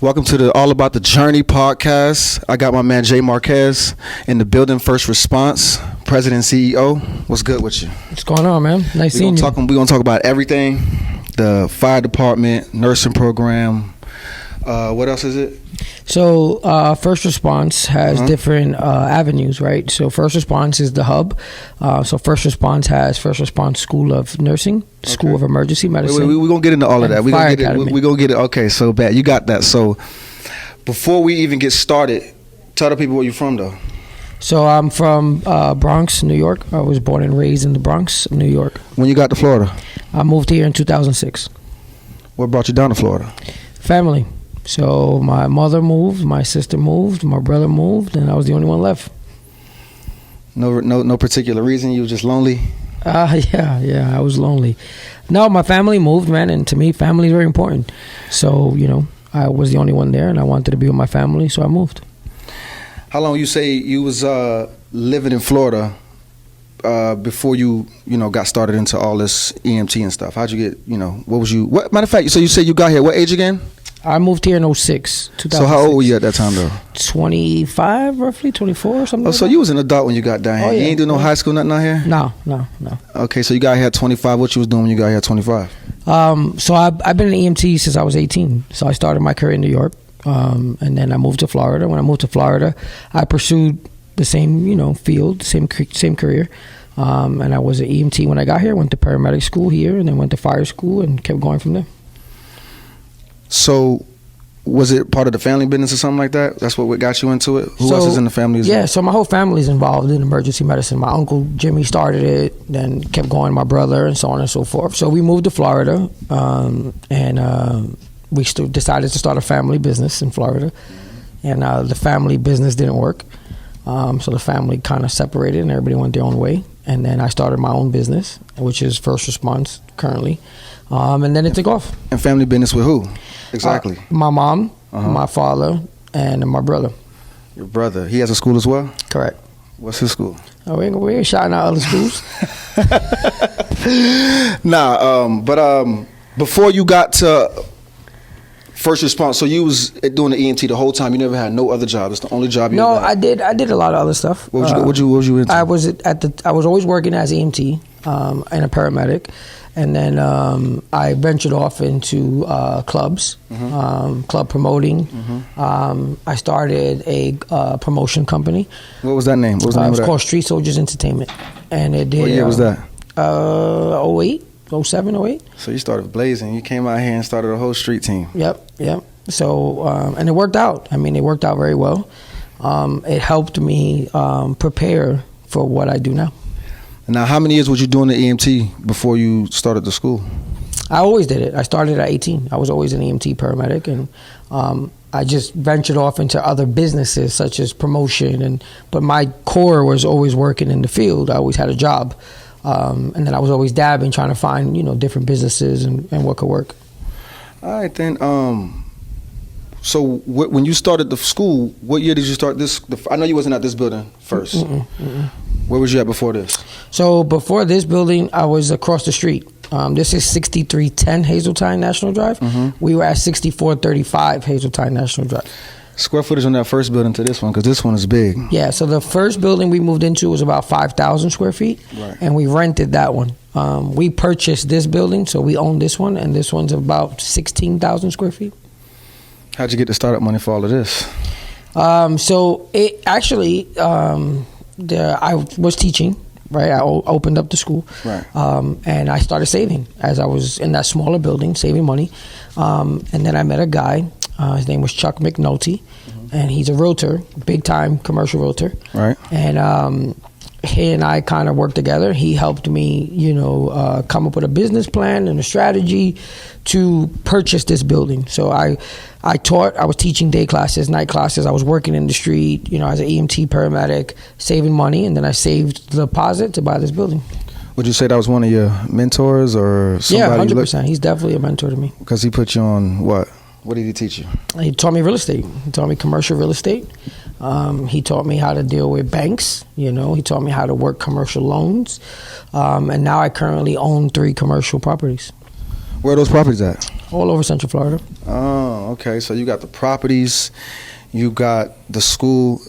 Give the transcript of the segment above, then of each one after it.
Welcome to the All About the Journey podcast. I got my man Jay Marquez in the building, First Response, President and CEO. What's good with you? What's going on, man? Nice seeing you. We're going to talk about everything, the fire department, nursing program. What else is it? So First Response has different avenues, right? So First Response is the hub. So First Response has First Response School of Nursing, School of Emergency Medicine. We're going to get into all of that. We're going to get it. Okay, so bad. You got that. So before we even get started, tell the people where you're from, though. So I'm from Bronx, New York. I was born and raised in the Bronx, New York. When you got to Florida? I moved here in 2006. What brought you down to Florida? Family. So my mother moved, my sister moved, my brother moved, and I was the only one left. No particular reason? You were just lonely? Yeah, I was lonely. No, my family moved, man, and to me, family is very important. So, I was the only one there, and I wanted to be with my family, so I moved. How long you say you was living in Florida before you got started into all this EMT and stuff? How'd you get, matter of fact, so you said you got here, what age again? I moved here in 2006. So how old were you at that time, though? 25, roughly, 24 or something. Oh, so you was an adult when you got down here. Oh, yeah. You ain't do no high school, nothing out here? No. Okay, so you got here at 25. What you was doing when you got here at 25? So I've been an EMT since I was 18. So I started my career in New York, and then I moved to Florida. When I moved to Florida, I pursued the same, field, same career. And I was an EMT when I got here. Went to paramedic school here, and then went to fire school, and kept going from there. So, was it part of the family business or something like that? That's what got you into it? Who else is in the family? Yeah, so my whole family is involved in emergency medicine. My uncle Jimmy started it, then kept going, my brother, and so on and so forth. So we moved to Florida, and we decided to start a family business in Florida. And the family business didn't work. So the family kind of separated, and everybody went their own way. And then I started my own business, which is First Response currently. And then it took off. And family business with who? Exactly. My mom, my father, and my brother. Your brother. He has a school as well? Correct. What's his school? Oh, we ain't shouting out other schools. But before you got to First Response, so you was doing the EMT the whole time. You never had no other job. It's the only job you ever had. I did a lot of other stuff. What was you into? I was always working as EMT and a paramedic. And then I ventured off into clubs, club promoting. I started a promotion company. What was that name? What was the name of that? It was called Street Soldiers Entertainment. And it did. What year was that? 08, 07, 08. So you started blazing. You came out here and started a whole street team. Yep. So, and it worked out. I mean, it worked out very well. It helped me prepare for what I do now. Now, how many years was you doing the EMT before you started the school? I always did it. I started at 18. I was always an EMT paramedic, and I just ventured off into other businesses such as promotion. But my core was always working in the field. I always had a job, and then I was always dabbing, trying to find different businesses and what could work. All right, then. So when you started the school, what year did you start this? I know you wasn't at this building first. Where was you at before this? So before this building, I was across the street. This is 6310 Hazeltine National Drive. We were at 6435 Hazeltine National Drive. Square footage on that first building to this one, because this one is big. Yeah, so the first building we moved into was about 5,000 square feet, and we rented that one. We purchased this building, so we own this one, and this one's about 16,000 square feet. How'd you get the startup money for all of this? So it actually, I was teaching, right? I opened up the school, right? And I started saving as I was in that smaller building, saving money. And then I met a guy. His name was Chuck McNulty, and he's a realtor, big time commercial realtor, right? And he and I kind of worked together. He helped me, come up with a business plan and a strategy to purchase this building. So I was teaching day classes, night classes. I was working in the street, as an EMT paramedic, saving money, and then I saved the deposit to buy this building. Would you say that was one of your mentors or somebody? Yeah, 100%. He's definitely a mentor to me. Because he put you on what? What did he teach you? He taught me real estate. He taught me commercial real estate. He taught me how to deal with banks. He taught me how to work commercial loans. And now I currently own 3 commercial properties. Where are those properties at? All over Central Florida. Oh, okay. So you got the properties, you got the school.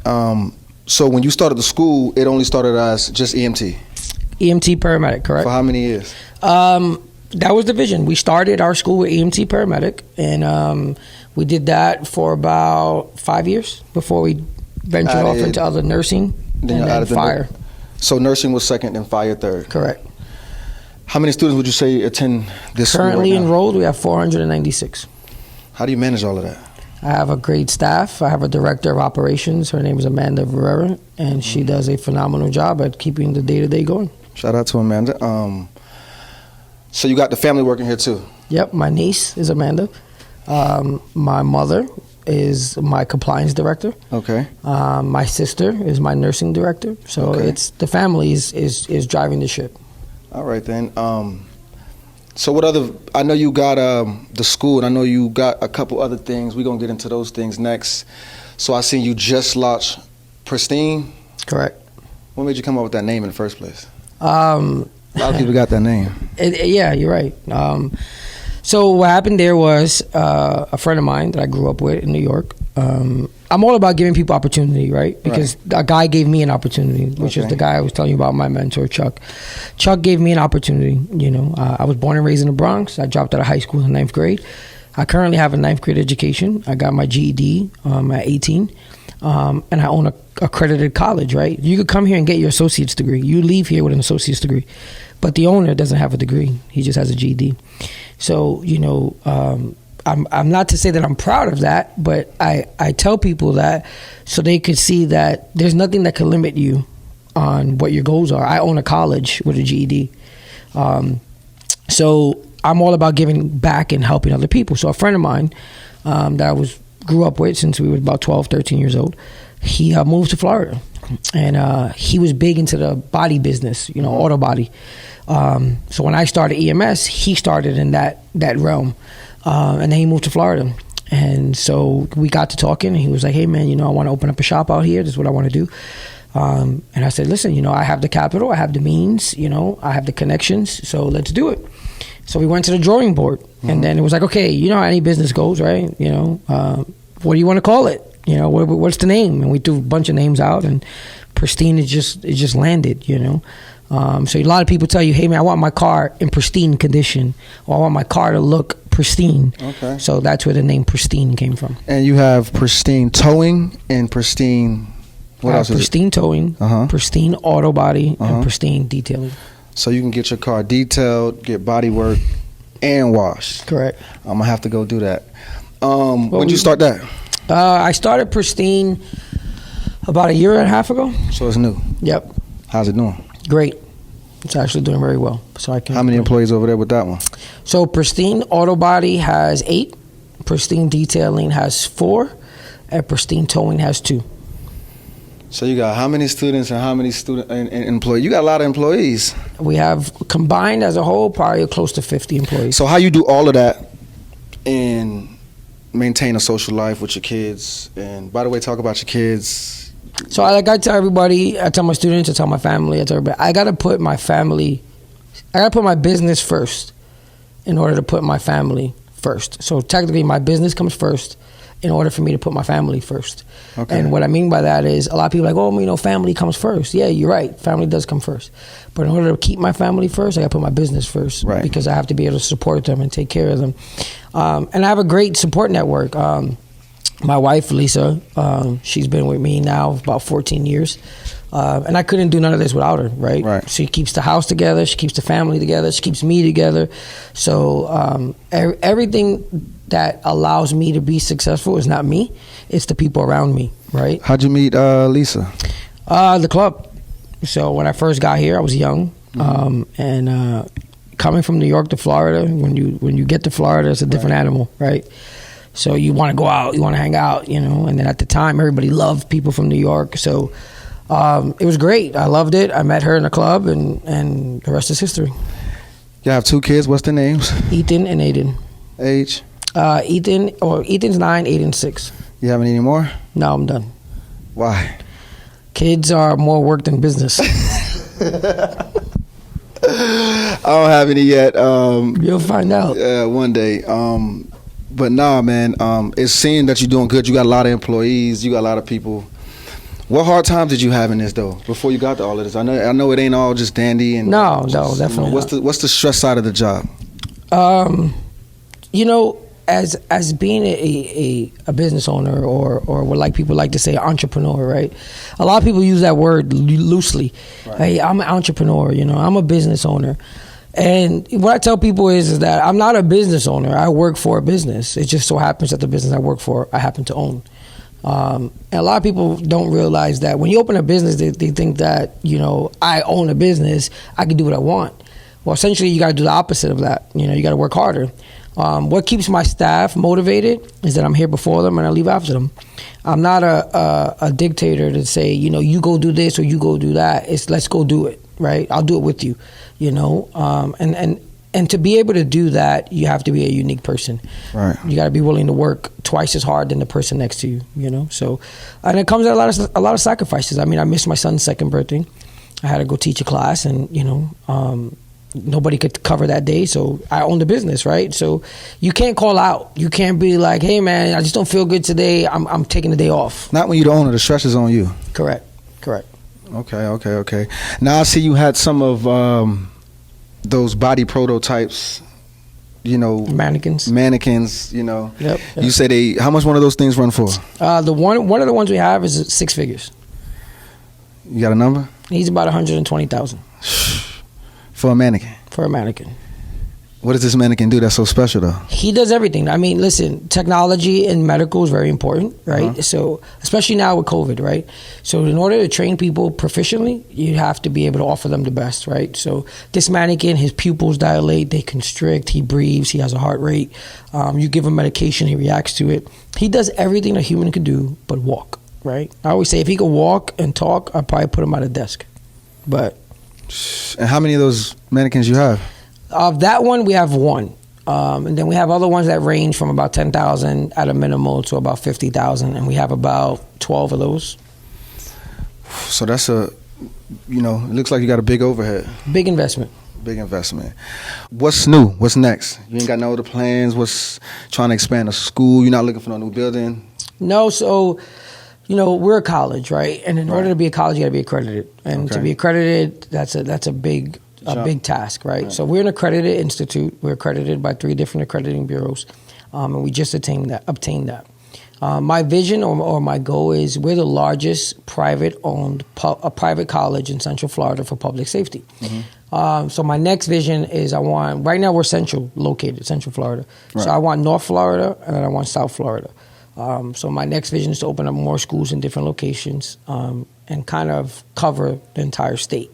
So when you started the school, it only started as just EMT. EMT paramedic, correct? For how many years? That was the vision. We started our school with EMT paramedic, and we did that for about 5 years before we ventured off into other nursing and then fire. So nursing was second and fire third. Correct. How many students would you say attend this school Currently right now? enrolled, we have 496. How do you manage all of that? I have a great staff. I have a director of operations. Her name is Amanda Herrera, and she does a phenomenal job at keeping the day-to-day going. Shout out to Amanda. So you got the family working here too? Yep, my niece is Amanda. My mother is my compliance director. Okay. My sister is my nursing director. So it's the family is driving the ship. All right then. So what other? I know you got the school, and I know you got a couple other things. We're gonna get into those things next. So I seen you just launched Pristine. Correct. What made you come up with that name in the first place? A lot of people got that name. Yeah, you're right. So what happened there was a friend of mine that I grew up with in New York. I'm all about giving people opportunity, right? Because a guy gave me an opportunity, which is the guy I was telling you about, my mentor, Chuck. Chuck gave me an opportunity. I was born and raised in the Bronx. I dropped out of high school in 9th grade. I currently have a 9th grade education. I got my GED at 18. And I own a accredited college, right? You could come here and get your associate's degree. You leave here with an associate's degree. But the owner doesn't have a degree. He just has a GED. So, I'm not to say that I'm proud of that, but I tell people that so they could see that there's nothing that can limit you on what your goals are. I own a college with a GED. So I'm all about giving back and helping other people. So a friend of mine that I grew up with since we were about 12, 13 years old, he moved to Florida. And he was big into the body business, auto body. So when I started EMS, he started in that realm. And then he moved to Florida. And so we got to talking, and he was like, hey, man, I want to open up a shop out here. This is what I want to do. And I said, listen, I have the capital. I have the means. I have the connections. So let's do it. So we went to the drawing board. And then it was like, okay, how any business goes, right? What do you want to call it? What's the name? And we threw a bunch of names out, and Pristine, it just landed, So a lot of people tell you, hey, man, I want my car in pristine condition, or I want my car to look pristine. Okay. So that's where the name Pristine came from. And you have Pristine Towing and Pristine, what else is it? Pristine Towing, Pristine Auto Body, and Pristine Detailing. So you can get your car detailed, get body work, and washed. Correct. I'm going to have to go do that. When did you start that? I started Pristine about a year and a half ago. So it's new? Yep. How's it doing? Great. It's actually doing very well. So How many employees over there with that one? So Pristine Auto Body has 8, Pristine Detailing has 4, and Pristine Towing has 2. So you got how many students and how many employees? You got a lot of employees. We have combined as a whole probably close to 50 employees. So how you do all of that and maintain a social life with your kids? And by the way, talk about your kids. So I tell everybody, I tell my students, I tell my family, I tell everybody, I got to put my business first in order to put my family first. So technically my business comes first in order for me to put my family first. Okay. And what I mean by that is a lot of people are like, oh, family comes first. Yeah, you're right. Family does come first. But in order to keep my family first, I got to put my business first. Right. Because I have to be able to support them and take care of them. And I have a great support network. My wife, Lisa, she's been with me now about 14 years. And I couldn't do none of this without her, right? She keeps the house together. She keeps the family together. She keeps me together. So everything that allows me to be successful is not me. It's the people around me, right? How'd you meet Lisa? The club. So when I first got here, I was young. And coming from New York to Florida, when you get to Florida, it's a different animal, right? So you want to go out, you want to hang out, and then at the time, everybody loved people from New York. So it was great. I loved it. I met her in a club, and the rest is history. You have 2 kids. What's their names? Ethan and Aiden. Age? Ethan's 9, Aiden's 6. You have any more? No, I'm done. Why? Kids are more work than business. don't have any yet. You'll find out. One day. But nah, man. It's seeing that you're doing good. You got a lot of employees. You got a lot of people. What hard times did you have in this though? Before you got to all of this, I know it ain't all just dandy and No, definitely. What's the stress side of the job? As being a business owner or what like people like to say entrepreneur, right? A lot of people use that word loosely. Right. Hey, I'm an entrepreneur. I'm a business owner. And what I tell people is that I'm not a business owner. I work for a business. It just so happens that the business I work for, I happen to own. And a lot of people don't realize that when you open a business, they think that, I own a business, I can do what I want. Well, essentially, you got to do the opposite of that. You got to work harder. What keeps my staff motivated is that I'm here before them and I leave after them. I'm not a dictator to say, you go do this or you go do that. It's let's go do it, right? I'll do it with you, And to be able to do that, you have to be a unique person. Right. You got to be willing to work twice as hard than the person next to you. So, and it comes at a lot of sacrifices. I mean, I missed my son's second birthday. I had to go teach a class, and nobody could cover that day, so I own the business, right? So you can't call out. You can't be like, "Hey, man, I just don't feel good today. I'm taking the day off." Not when you're the owner. The stress is on you. Correct. Okay. Now I see you had some of those body prototypes. Mannequins. Yep. You say how much one of those things run for? One of the ones we have is 6 figures. You got a number? He's about 120,000. For a mannequin? For a mannequin. What does this mannequin do that's so special, though? He does everything. I mean, listen, technology in medical is very important, right? Uh-huh. So, especially now with COVID, right? So, in order to train people proficiently, you have to be able to offer them the best, right? So, this mannequin, his pupils dilate, they constrict, he breathes, he has a heart rate. You give him medication, he reacts to it. He does everything a human could do but walk, right? I always say if he could walk and talk, I'd probably put him at a desk. But... And how many of those mannequins you have? Of that one, we have one. And then we have other ones that range from about 10,000 at a minimal to about 50,000. And we have about 12 of those. So that's it looks like you got a big overhead. Big investment. What's new? What's next? You ain't got no other plans? What's trying to expand a school? You're not looking for no new building? No, so... we're a college, right? And in order to be a college, you got to be accredited. And to be accredited, that's a big task, right? So we're an accredited institute. We're accredited by 3 different accrediting bureaus, and we just obtained that. My vision or my goal is we're the largest private-owned private college in Central Florida for public safety. Mm-hmm. So my next vision is right now we're Central Florida. Right. So I want North Florida and then I want South Florida. So my next vision is to open up more schools in different locations and kind of cover the entire state.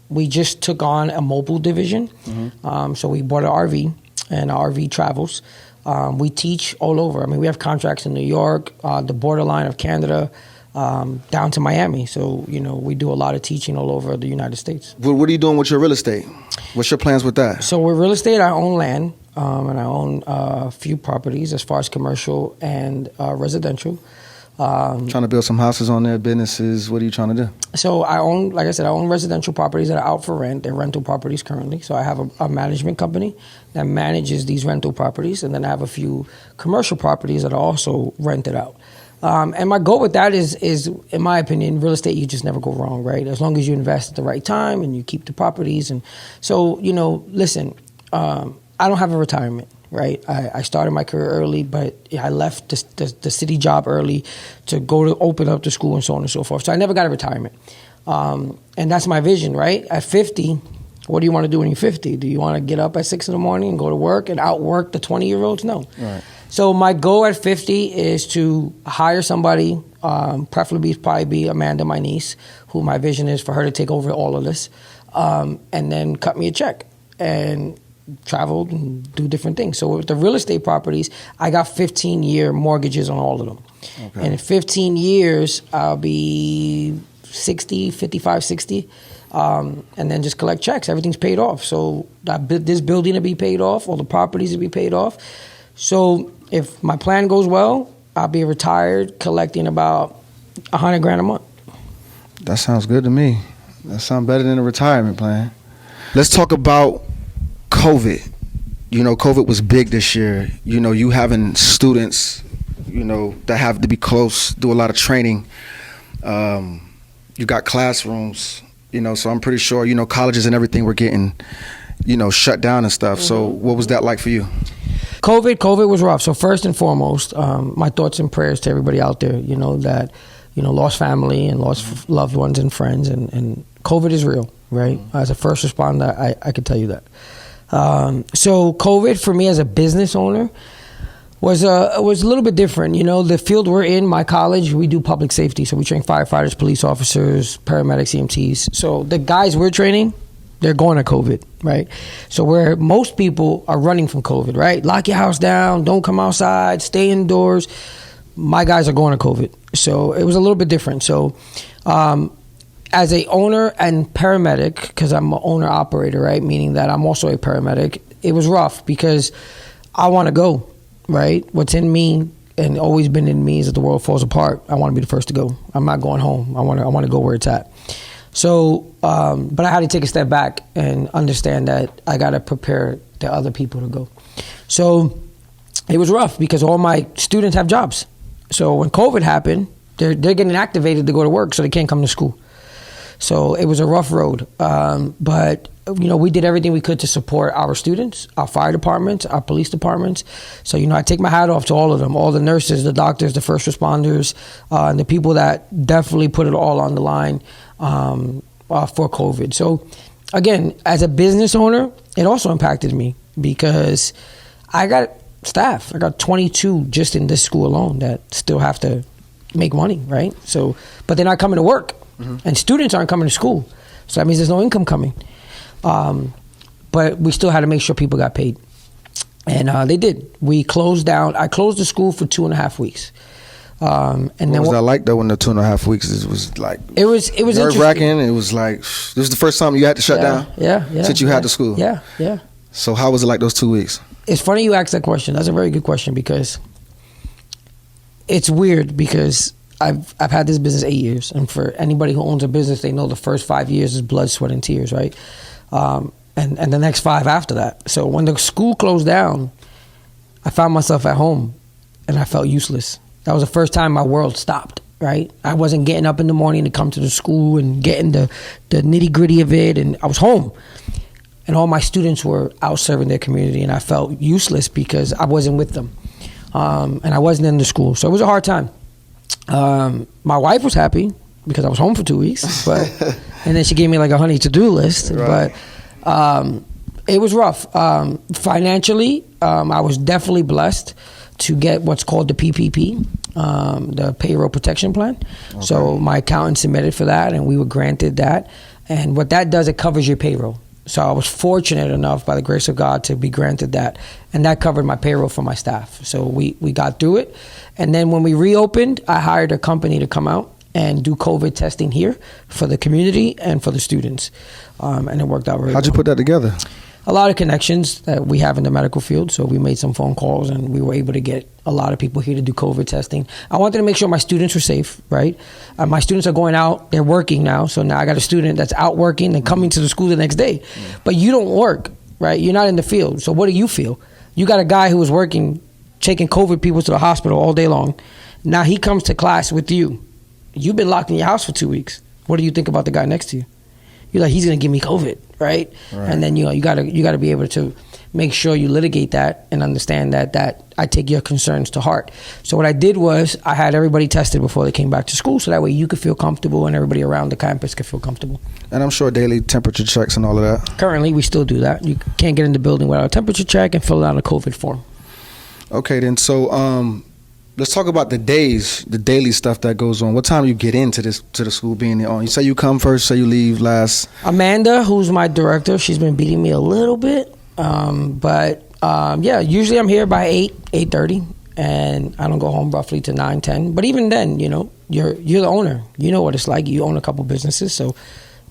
We just took on a mobile division. Mm-hmm. So we bought an RV, and our RV travels. We teach all over. I mean, we have contracts in New York, the borderline of Canada, down to Miami. So, we do a lot of teaching all over the United States. What are you doing with your real estate? What's your plans with that? So with real estate, I own land. And I own a few properties as far as commercial and residential. Trying to build some houses on there, businesses. What are you trying to do? So I own residential properties that are out for rent. They're rental properties currently. So I have a management company that manages these rental properties. And then I have a few commercial properties that are also rented out. And my goal with that is, in my opinion, real estate, you just never go wrong, right? As long as you invest at the right time and you keep the properties. And so, listen, I don't have a retirement, right? I started my career early, but I left the city job early to go to open up the school and so on and so forth. So I never got a retirement. And that's my vision, right? At 50, what do you want to do when you're 50? Do you want to get up at 6 in the morning and go to work and outwork the 20-year-olds? No. Right. So my goal at 50 is to hire somebody, preferably probably be Amanda, my niece, who my vision is for her to take over all of this, and then cut me a check and travel and do different things. So with the real estate properties, I got 15-year mortgages on all of them. Okay. And in 15 years, I'll be 55, 60, and then just collect checks. Everything's paid off. So this building will be paid off, all the properties will be paid off. So if my plan goes well, I'll be retired collecting about $100,000 a month. That sounds good to me. That sounds better than a retirement plan. Let's talk about COVID. COVID was big this year. You having students, that have to be close, do a lot of training. You got classrooms, so I'm pretty sure, colleges and everything were getting, shut down and stuff. Mm-hmm. So what was that like for you? COVID was rough. So first and foremost, my thoughts and prayers to everybody out there, that, lost family and lost loved ones and friends. And COVID is real, right? Mm-hmm. As a first responder, I can tell you that. So COVID for me as a business owner was a little bit different. The field we're in, my college, we do public safety. So we train firefighters, police officers, paramedics, EMTs. So the guys we're training, they're going to COVID, right? So where most people are running from COVID, right? Lock your house down, don't come outside, stay indoors. My guys are going to COVID. So it was a little bit different. So as a owner and paramedic, because I'm an owner-operator, right? Meaning that I'm also a paramedic, it was rough because I want to go. Right? What's in me and always been in me is that the world falls apart. I want to be the first to go. I'm not going home. I want to go where it's at. So, but I had to take a step back and understand that I got to prepare the other people to go. So it was rough because all my students have jobs. So when COVID happened, they're getting activated to go to work, so they can't come to school. So it was a rough road. But we did everything we could to support our students, our fire departments, our police departments. So, I take my hat off to all of them, all the nurses, the doctors, the first responders, and the people that definitely put it all on the line for COVID. So, again, as a business owner, it also impacted me because I got staff. I got 22 just in this school alone that still have to make money, right? So, but they're not coming to work, and students aren't coming to school. So that means there's no income coming. But we still had to make sure people got paid. And they did. We closed down. I closed the school for 2.5 weeks. And what was that like though? When the 2.5 weeks was like, it was nerve-wracking. It was like, this was the first time you had to shut down. Yeah. Since you had the school. Yeah. So how was it like those 2 weeks? It's funny you asked that question. That's a very good question because it's weird because I've had this business 8 years, and for anybody who owns a business, they know the first 5 years is blood, sweat, and tears, right? And the next 5 after that. So when the school closed down, I found myself at home, and I felt useless. That was the first time my world stopped, right? I wasn't getting up in the morning to come to the school and getting the nitty-gritty of it, and I was home. And all my students were out serving their community, and I felt useless because I wasn't with them. And I wasn't in the school. So it was a hard time. My wife was happy because I was home for 2 weeks, and then she gave me like a honey to-do list. Right. But it was rough. Financially, I was definitely blessed to get what's called the PPP, the Payroll Protection Plan. Okay. So my accountant submitted for that, and we were granted that. And what that does, it covers your payroll. So I was fortunate enough, by the grace of God, to be granted that. And that covered my payroll for my staff. So we got through it. And then when we reopened, I hired a company to come out and do COVID testing here for the community and for the students. And it worked out really well. How'd you put that together? A lot of connections that we have in the medical field. So we made some phone calls, and we were able to get a lot of people here to do COVID testing. I wanted to make sure my students were safe, right? My students are going out. They're working now. So now I got a student that's out working and coming to the school the next day. But you don't work, right? You're not in the field. So what do you feel? You got a guy who was working, taking COVID people to the hospital all day long. Now he comes to class with you. You've been locked in your house for 2 weeks. What do you think about the guy next to you? You're like, he's gonna give me COVID, right? And then you gotta be able to make sure you litigate that and understand that I take your concerns to heart. So what I did was I had everybody tested before they came back to school, so that way you could feel comfortable and everybody around the campus could feel comfortable. And I'm sure daily temperature checks and all of that. Currently, we still do that. You can't get in the building without a temperature check and fill out a COVID form. Okay, then. So let's talk about the daily stuff that goes on. What time do you get into the school being there on? You say you come first, say you leave last. Amanda, who's my director, she's been beating me a little bit. Yeah, usually I'm here by 8:30, and I don't go home roughly to 9:10. But even then, you're the owner. You know what it's like. You own a couple businesses, so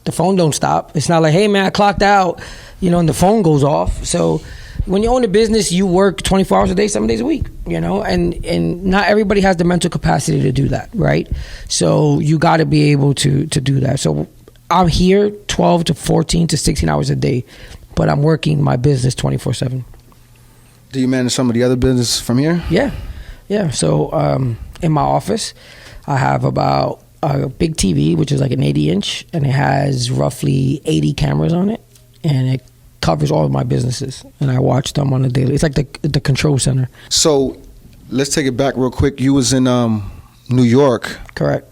the phone don't stop. It's not like, hey man, I clocked out, and the phone goes off. So when you own a business, you work 24 hours a day, 7 days a week, and not everybody has the mental capacity to do that, right? So you got to be able to do that. So I'm here 12 to 14 to 16 hours a day, but I'm working my business 24/7. Do you manage some of the other business from here? Yeah. So in my office, I have about a big TV, which is like an 80-inch, and it has roughly 80 cameras on it, and it covers all of my businesses, and I watch them on a daily. It's like the control center. So let's take it back real quick. You was in New York. Correct.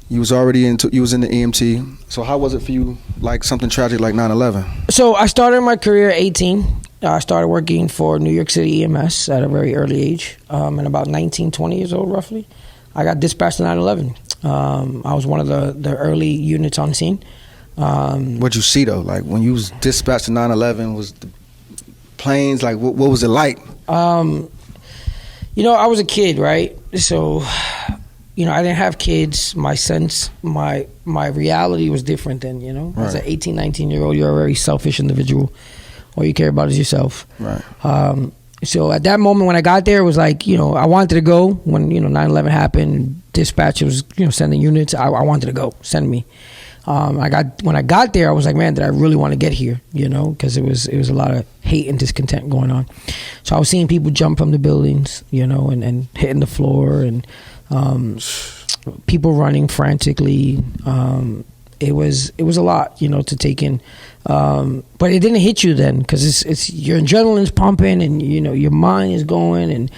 You was in the EMT. So how was it for you, like something tragic like 9/11? So I started my career at 18. I started working for New York City EMS at a very early age, and about 19, 20 years old roughly. I got dispatched to 9/11. I was one of the early units on scene. What'd you see though? Like when you was dispatched to 9/11, was the planes like what was it like? I was a kid, right? So, I didn't have kids. My sense, my reality was different then. Right. As an 18, 19-year-old, you're a very selfish individual. All you care about is yourself. Right. So at that moment when I got there, it was like, I wanted to go. When 9/11 happened, dispatch was sending units. I wanted to go. Send me. When I got there, I was like, man, did I really want to get here? Because it was a lot of hate and discontent going on. So I was seeing people jump from the buildings, and hitting the floor, and people running frantically. It was a lot, to take in. But it didn't hit you then, because it's your adrenaline's pumping, and your mind is going, and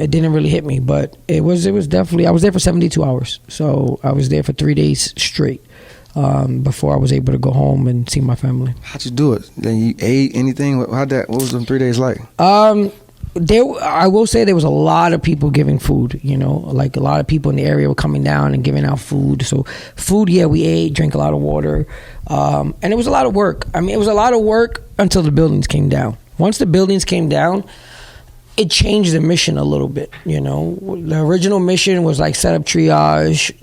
it didn't really hit me. But it was definitely. I was there for 72 hours, so I was there for 3 days straight. Before I was able to go home and see my family. How'd you do it? Then you ate anything? What was them 3 days like? I will say there was a lot of people giving food, like a lot of people in the area were coming down and giving out food. So food, yeah, we ate, drank a lot of water. And it was a lot of work. I mean, it was a lot of work until the buildings came down. Once the buildings came down, it changed the mission a little bit, The original mission was like set up triage,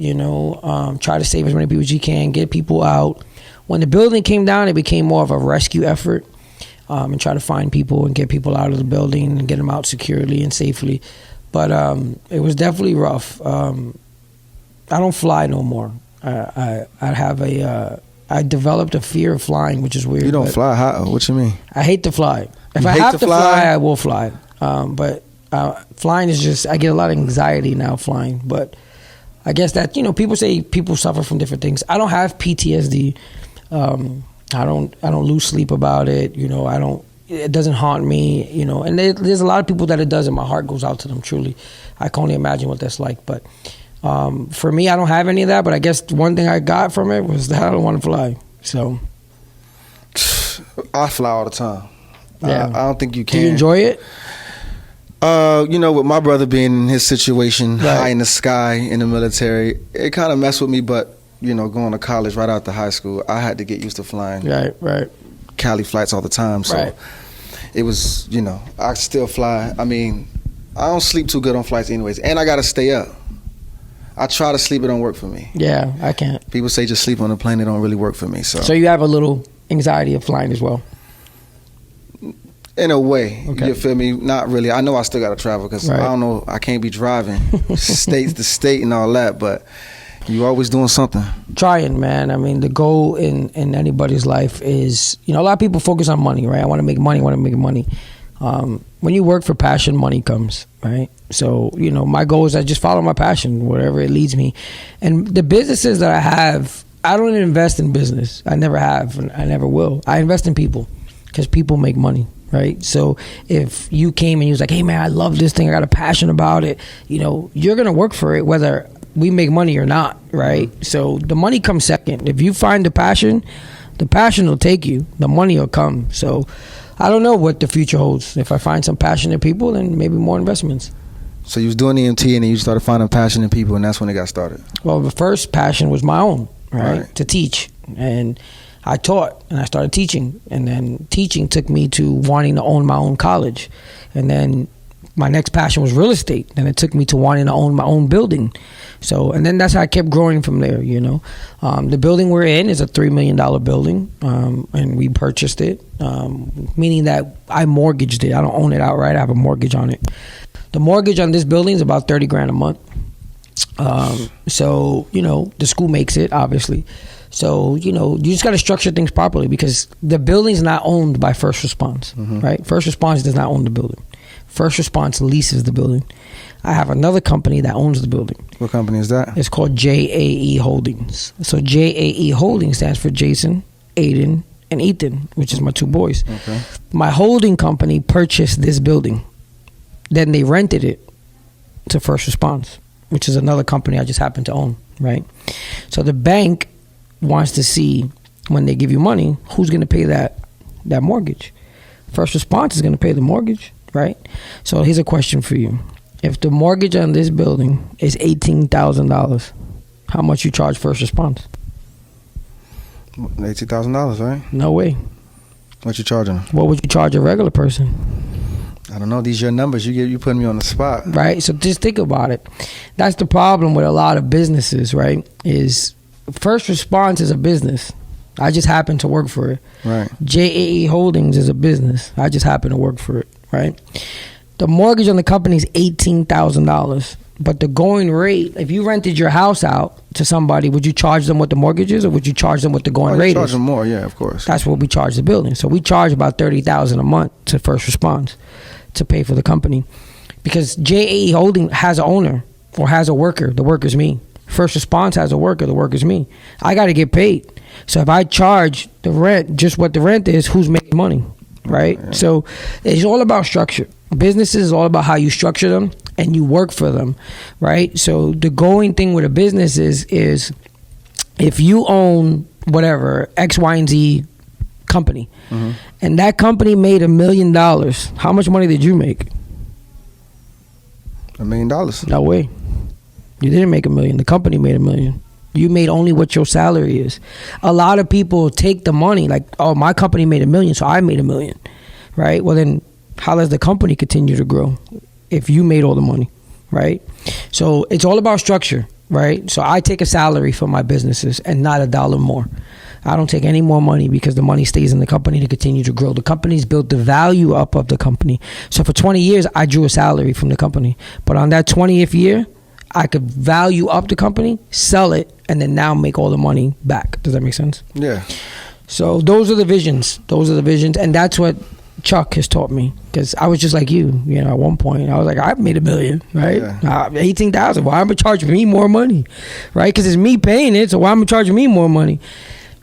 try to save as many people as you can, get people out. When the building came down, it became more of a rescue effort, and try to find people and get people out of the building and get them out securely and safely. But it was definitely rough. I don't fly no more. I developed a fear of flying, which is weird. You don't fly? How? What you mean? I hate to fly. If You I hate have to to fly? fly, I will fly. But flying is just, I get a lot of anxiety now flying. But I guess that, people say people suffer from different things. I don't have PTSD. I don't lose sleep about it. It doesn't haunt me, and there's a lot of people that it does, and my heart goes out to them, truly. I can only imagine what that's like. But for me, I don't have any of that. But I guess one thing I got from it was that I don't want to fly. So I fly all the time. Yeah. I don't think you can. Do you enjoy it? With my brother being in his situation, Right. high in the sky in the military, it kind of messed with me. But going to college right after high school, I had to get used to flying Right. Cali flights all the time. So Right. it was, I still fly. I mean, I don't sleep too good on flights anyways, and I got to stay up. I try to sleep, it don't work for me. Yeah, I can't. People say just sleep on a plane, it don't really work for me. So you have a little anxiety of flying as well? In a way, Okay. you feel me? Not really. I know I still got to travel because Right. I don't know. I can't be driving state to state and all that, but you always doing something. Trying, man. I mean, the goal in anybody's life is, a lot of people focus on money, right? I want to make money, when you work for passion, money comes, right? So, my goal is I just follow my passion, wherever it leads me. And the businesses that I have, I don't invest in business. I never have, and I never will. I invest in people because people make money. Right. So if you came and you was like, hey, man, I love this thing. I got a passion about it. You're going to work for it, whether we make money or not. Right. So the money comes second. If you find the passion will take you. The money will come. So I don't know what the future holds. If I find some passionate people, then maybe more investments. So you was doing EMT and then you started finding passionate people, and that's when it got started. Well, the first passion was my own, right? Right. To teach. And I taught and I started teaching, and then teaching took me to wanting to own my own college. And then my next passion was real estate, and it took me to wanting to own my own building. So, and then that's how I kept growing from there, The building we're in is a $3 million building, and we purchased it, meaning that I mortgaged it. I don't own it outright. I have a mortgage on it. The mortgage on this building is about $30,000 a month. So, the school makes it, obviously. So, you just got to structure things properly because the building's not owned by First Response, right? First Response does not own the building. First Response leases the building. I have another company that owns the building. What company is that? It's called JAE Holdings. So JAE Holdings stands for Jason, Aiden, and Ethan, which is my two boys. Okay. My holding company purchased this building. Then they rented it to First Response, which is another company I just happen to own, right? So the bank wants to see when they give you money, who's going to pay that mortgage. First Response is going to pay the mortgage, right? So here's a question for you. If the mortgage on this building is $18,000, how much you charge First Response? $18,000, right? No way. What you charging them? What would you charge a regular person? I don't know. These your numbers. You putting me on the spot. Right? So just think about it. That's the problem with a lot of businesses, right? Is First Response is a business. I just happen to work for it. Right. JAE Holdings is a business. I just happen to work for it, right? The mortgage on the company is $18,000. But the going rate, if you rented your house out to somebody, would you charge them what the mortgage is or would you charge them what the going rate is? Charge them more, yeah, of course. That's what we charge the building. So we charge about $30,000 a month to First Response to pay for the company. Because JAE Holding has an owner or has a worker. The worker's me. First Response has a worker. The worker's me. I got to get paid. So if I charge the rent, just what the rent is, who's making money, right? Yeah. So it's all about structure. Businesses is all about how you structure them and you work for them, right? So the going thing with a business is if you own whatever, X, Y, and Z company, and that company made $1 million, how much money did you make? $1 million. No way. You didn't make $1 million. The company made $1 million. You made only what your salary is. A lot of people take the money like, oh, my company made $1 million, so I made $1 million, right? Well, then how does the company continue to grow if you made all the money, right? So it's all about structure, right? So I take a salary for my businesses and not $1 more. I don't take any more money because the money stays in the company to continue to grow. The company's built the value up of the company. So for 20 years, I drew a salary from the company. But on that 20th year, I could value up the company, sell it, and then now make all the money back. Does that make sense? Yeah. So those are the visions. And that's what Chuck has taught me, because I was just like you, at one point I was like, I've made $1 million, right? Yeah. 18,000. Why am I charging me more money, right? Because it's me paying it, so why am I charging me more money?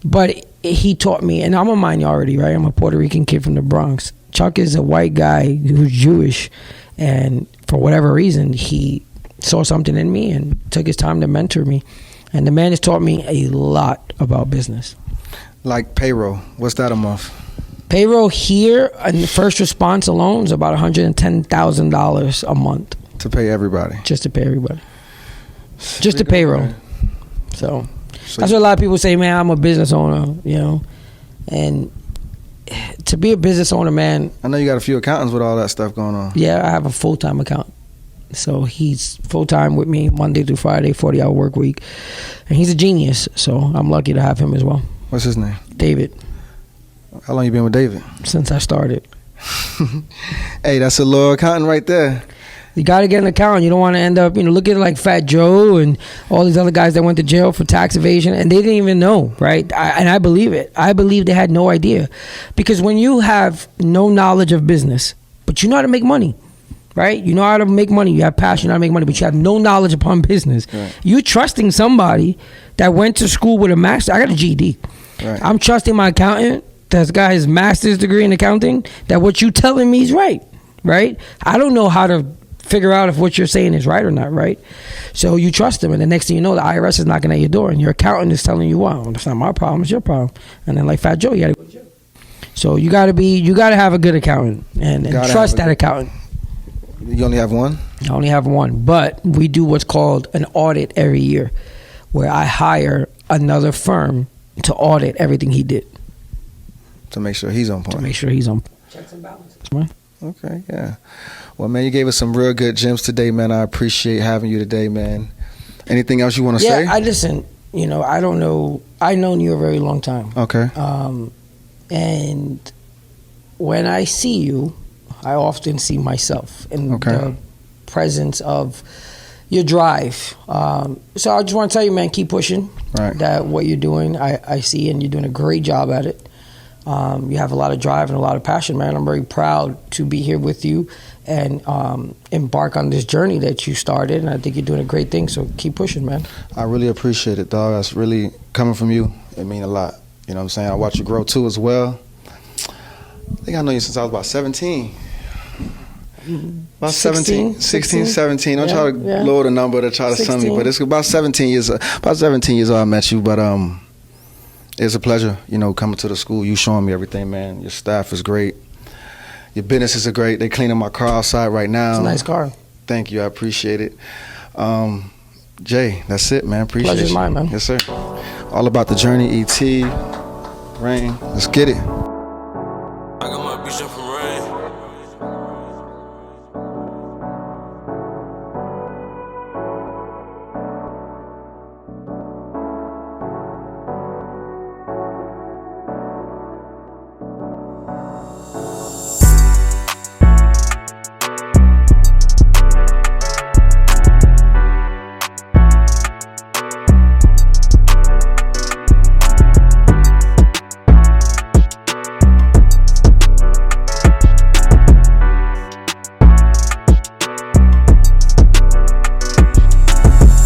But he taught me, and I'm a minority, right? I'm a Puerto Rican kid from the Bronx. Chuck is a white guy who's Jewish, and for whatever reason, he saw something in me and took his time to mentor me. And the man has taught me a lot about business. Like payroll, what's that a month? Payroll here in the First Response alone is about $110,000 a month. To pay everybody? Just to pay everybody. Just the payroll. So that's what a lot of people say, man, I'm a business owner, And to be a business owner, man. I know you got a few accountants with all that stuff going on. Yeah, I have a full-time accountant. So he's full-time with me Monday through Friday, 40-hour work week. And he's a genius, so I'm lucky to have him as well. What's his name? David. How long you been with David? Since I started. Hey, that's a loyal accountant right there. You got to get an accountant. You don't want to end up, look at like Fat Joe and all these other guys that went to jail for tax evasion, and they didn't even know, right? And I believe it. I believe they had no idea. Because when you have no knowledge of business, but you know how to make money, right? You know how to make money. You have passion, you know how to make money, but you have no knowledge upon business. Right. You're trusting somebody that went to school with a master. I got a GED. Right. I'm trusting my accountant that's got his master's degree in accounting, that what you telling me is right? I don't know how to figure out if what you're saying is right or not, right? So you trust them, and the next thing you know, the IRS is knocking at your door, and your accountant is telling you, "Wow, that's not my problem; it's your problem." And then, like Fat Joe, you got to go to jail. So you got to have a good accountant and trust that accountant. You only have one? I only have one, but we do what's called an audit every year, where I hire another firm to audit everything he did. To make sure he's on point. Checks and balances, right? Okay, yeah. Well, man, you gave us some real good gems today, man. I appreciate having you today, man. Anything else you want to say? Yeah, I don't know. I've known you a very long time. Okay. And when I see you, I often see myself in the presence of, your drive. So I just want to tell you, man, keep pushing. Right. That what you're doing, I see, and you're doing a great job at it. You have a lot of drive and a lot of passion, man. I'm very proud to be here with you and embark on this journey that you started, and I think you're doing a great thing, so keep pushing, man. I really appreciate it, dog. That's really coming from you. It mean a lot. You know what I'm saying? I watch you grow too as well. I think I know you since I was about 17. About 17, 16, 17. Don't try to lower the number to try to sum me, but it's about 17 years. About 17 years old I met you, but it's a pleasure, you know, coming to the school. You showing me everything, man. Your staff is great. Your businesses are great. They cleaning my car outside right now. It's a nice car. Thank you. I appreciate it. Jay, that's it, man. Appreciate Pleasure's you. mine, man. Yes, sir. All about the journey. ET, Rain. Let's get it.